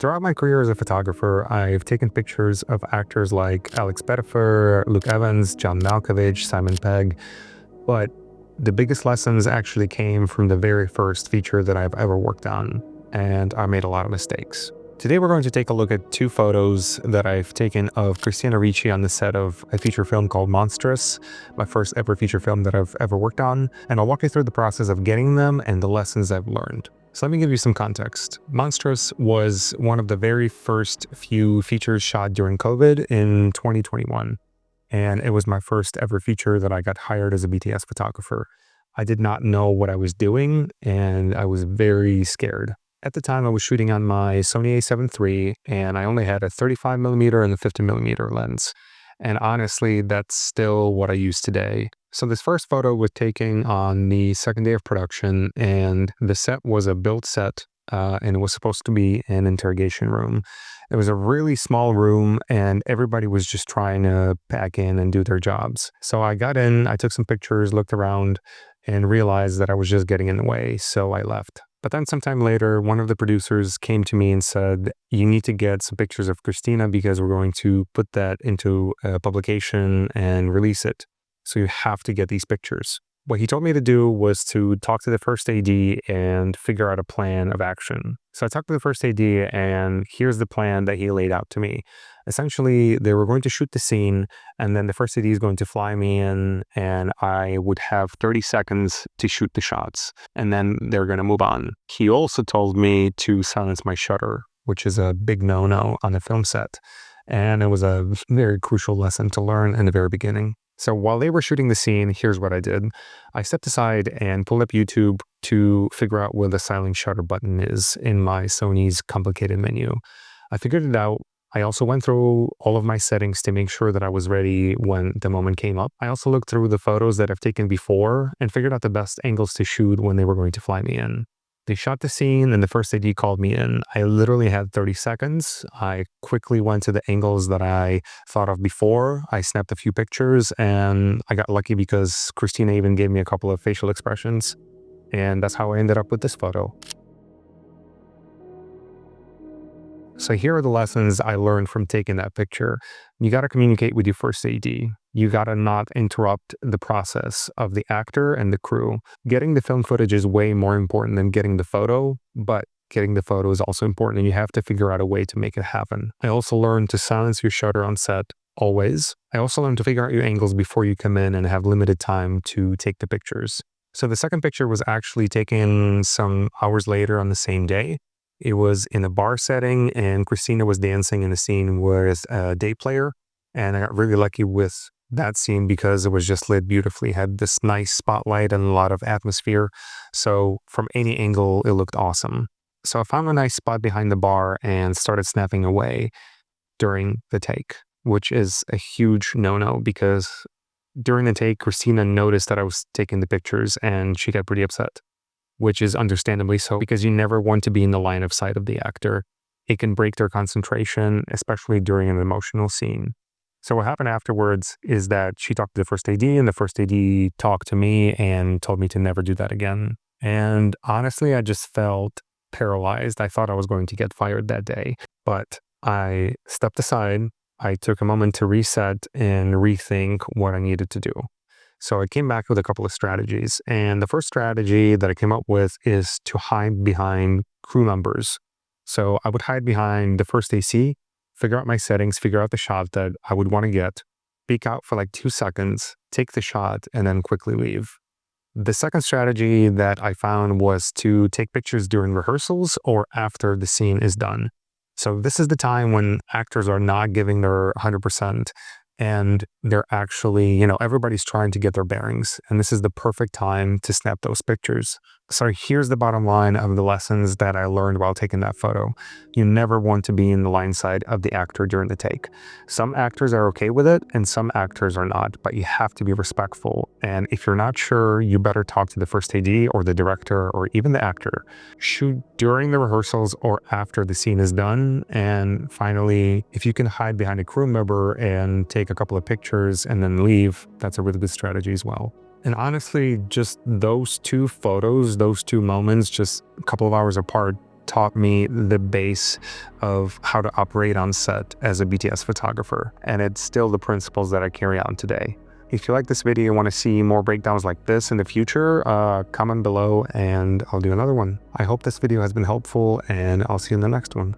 Throughout my career as a photographer, I've taken pictures of actors like Alex Pettyfer, Luke Evans, John Malkovich, Simon Pegg, but the biggest lessons actually came from the very first feature that I've ever worked on, and I made a lot of mistakes. Today we're going to take a look at two photos that I've taken of Christina Ricci on the set of a feature film called Monstrous, my first ever feature film that I've ever worked on, and I'll walk you through the process of getting them and the lessons I've learned. So let me give you some context. Monstrous was one of the very first few features shot during COVID in 2021. And it was my first ever feature that I got hired as a BTS photographer. I did not know what I was doing, and I was very scared. At the time, I was shooting on my Sony a7 III, and I only had a 35mm and a 50mm lens. And honestly, that's still what I use today. So this first photo was taken on the second day of production, and the set was a built set, and it was supposed to be an interrogation room. It was a really small room, and everybody was just trying to pack in and do their jobs. So I got in, I took some pictures, looked around, and realized that I was just getting in the way, so I left. But then sometime later, one of the producers came to me and said, you need to get some pictures of Christina because we're going to put that into a publication and release it. So you have to get these pictures. What he told me to do was to talk to the first AD and figure out a plan of action. So I talked to the first AD, and here's the plan that he laid out to me. Essentially, they were going to shoot the scene, and then the first AD is going to fly me in, and I would have 30 seconds to shoot the shots, and then they're going to move on. He also told me to silence my shutter, which is a big no-no on a film set. And it was a very crucial lesson to learn in the very beginning. So while they were shooting the scene, here's what I did. I stepped aside and pulled up YouTube to figure out where the silent shutter button is in my Sony's complicated menu. I figured it out. I also went through all of my settings to make sure that I was ready when the moment came up. I also looked through the photos that I've taken before and figured out the best angles to shoot when they were going to fly me in. They shot the scene and the first AD called me in. I literally had 30 seconds. I quickly went to the angles that I thought of before. I snapped a few pictures, and I got lucky because Christina even gave me a couple of facial expressions. And that's how I ended up with this photo. So here are the lessons I learned from taking that picture. You got to communicate with your first AD. You got to not interrupt the process of the actor and the crew. Getting the film footage is way more important than getting the photo, but getting the photo is also important, and you have to figure out a way to make it happen. I also learned to silence your shutter on set, always. I also learned to figure out your angles before you come in and have limited time to take the pictures. So the second picture was actually taken some hours later on the same day. It was in a bar setting, and Christina was dancing in a scene with a day player. And I got really lucky with that scene because it was just lit beautifully, had this nice spotlight and a lot of atmosphere. So from any angle, it looked awesome. So I found a nice spot behind the bar and started snapping away during the take, which is a huge no-no because during the take, Christina noticed that I was taking the pictures and she got pretty upset, which is understandably so because you never want to be in the line of sight of the actor. It can break their concentration, especially during an emotional scene. So what happened afterwards is that she talked to the first AD, and the first AD talked to me and told me to never do that again. And honestly, I just felt paralyzed. I thought I was going to get fired that day, but I stepped aside. I took a moment to reset and rethink what I needed to do. So I came back with a couple of strategies. And the first strategy that I came up with is to hide behind crew members. So I would hide behind the first AC, figure out my settings, figure out the shot that I would want to get, peek out for like 2 seconds, take the shot, and then quickly leave. The second strategy that I found was to take pictures during rehearsals or after the scene is done. So this is the time when actors are not giving their 100%. And they're actually, everybody's trying to get their bearings. And this is the perfect time to snap those pictures. So here's the bottom line of the lessons that I learned while taking that photo. You never want to be in the line side of the actor during the take. Some actors are okay with it and some actors are not, but you have to be respectful. And if you're not sure, you better talk to the first AD or the director or even the actor. Shoot during the rehearsals or after the scene is done. And finally, if you can hide behind a crew member and take a couple of pictures and then leave, that's a really good strategy as well. And honestly, just those two photos, those two moments, just a couple of hours apart, taught me the base of how to operate on set as a BTS photographer, and it's still the principles that I carry on today. If you like this video and want to see more breakdowns like this in the future, comment below and I'll do another one. I hope this video has been helpful, and I'll see you in the next one.